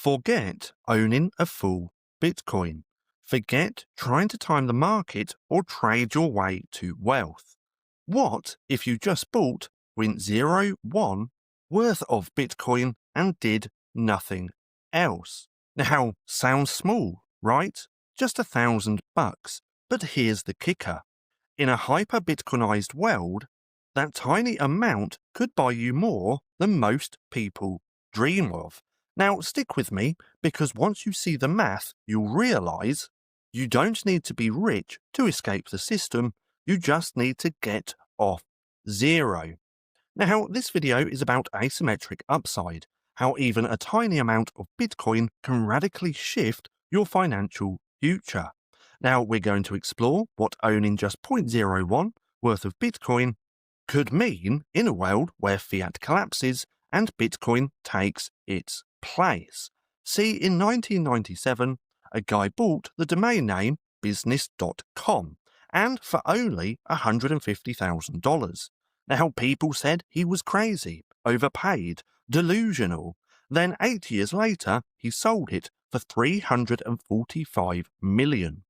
Forget owning a full Bitcoin. Forget trying to time the market or trade your way to wealth. What if you just bought 0.01 worth of Bitcoin and did nothing else? Now, sounds small, right? Just $1,000. But here's the kicker. In a hyper-Bitcoinized world, that tiny amount could buy you more than most people dream of. Now, stick with me, because once you see the math, you'll realize you don't need to be rich to escape the system. You just need to get off zero. Now, this video is about asymmetric upside, how even a tiny amount of Bitcoin can radically shift your financial future. Now, we're going to explore what owning just 0.01 worth of Bitcoin could mean in a world where fiat collapses and Bitcoin takes its place. See, in 1997, a guy bought the domain name business.com, and for only $150,000. Now, people said he was crazy, overpaid, delusional. Then 8 years later, he sold it for $345 million.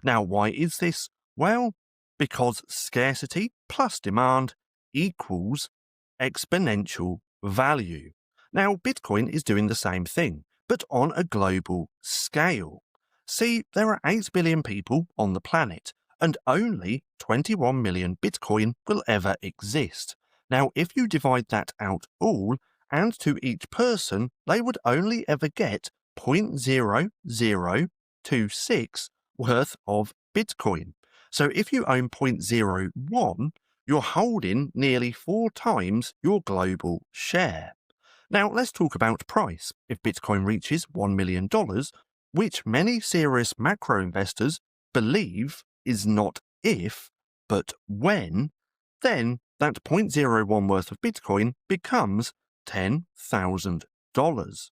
Now, why is this? Well, because scarcity plus demand equals exponential value. Now, Bitcoin is doing the same thing, but on a global scale. See, there are 8 billion people on the planet, and only 21 million Bitcoin will ever exist. Now, if you divide that out all, and to each person, they would only ever get 0.0026 worth of Bitcoin. So if you own 0.01, you're holding nearly 4 times your global share. Now, let's talk about price. If Bitcoin reaches $1 million, which many serious macro investors believe is not if, but when, then that 0.01 worth of Bitcoin becomes $10,000.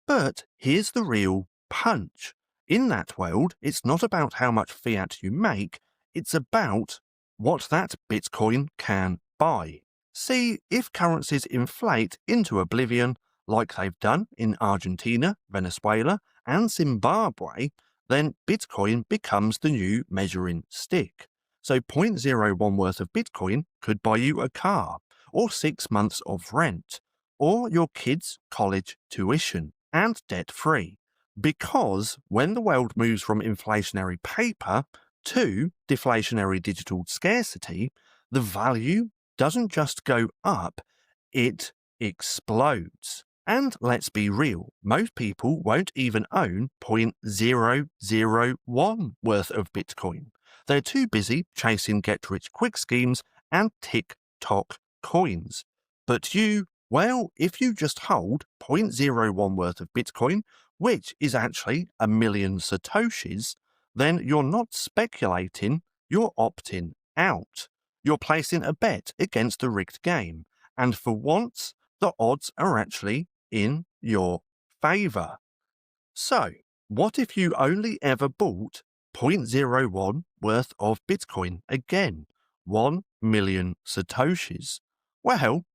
But here's the real punch. In that world, it's not about how much fiat you make, it's about what that Bitcoin can buy. See, if currencies inflate into oblivion, like they've done in Argentina, Venezuela, and Zimbabwe, then Bitcoin becomes the new measuring stick. So 0.01 worth of Bitcoin could buy you a car, or 6 months of rent, or your kids' college tuition, and debt-free. Because when the world moves from inflationary paper to deflationary digital scarcity, the value doesn't just go up, it explodes. And let's be real, most people won't even own 0.001 worth of Bitcoin. They're too busy chasing get-rich-quick schemes and tick-tock coins. But you, well, if you just hold 0.01 worth of Bitcoin, which is actually 1 million satoshis, then you're not speculating, you're opting out. You're placing a bet against a rigged game, and for once, the odds are actually in your favor. So, what if you only ever bought 0.01 worth of Bitcoin again, 1 million satoshis? Well,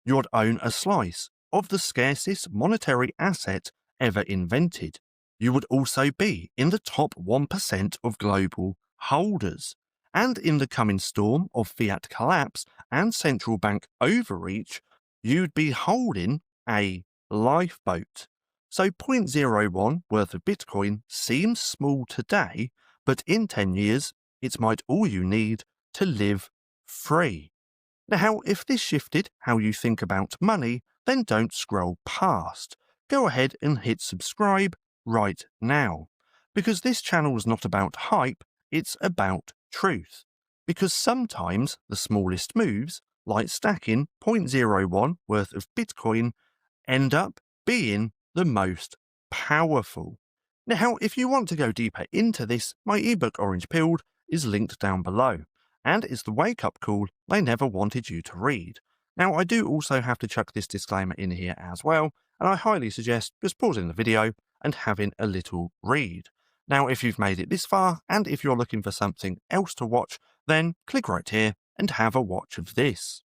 you'd own a slice of the scarcest monetary asset ever invented. You would also be in the top 1% of global holders. And in the coming storm of fiat collapse and central bank overreach, you'd be holding a lifeboat. So 0.01 worth of Bitcoin seems small today, but in 10 years, it might all you need to live free. Now, if this shifted how you think about money, then don't scroll past. Go ahead and hit subscribe right now. Because this channel is not about hype, it's about truth. Because sometimes the smallest moves, like stacking 0.01 worth of Bitcoin, end up being the most powerful. Now, if you want to go deeper into this, my ebook Orange Pilled is linked down below, and it's the wake-up call they never wanted you to read. Now, I do also have to chuck this disclaimer in here as well, and I highly suggest just pausing the video and having a little read. Now, if you've made it this far, and if you're looking for something else to watch, then click right here and have a watch of this.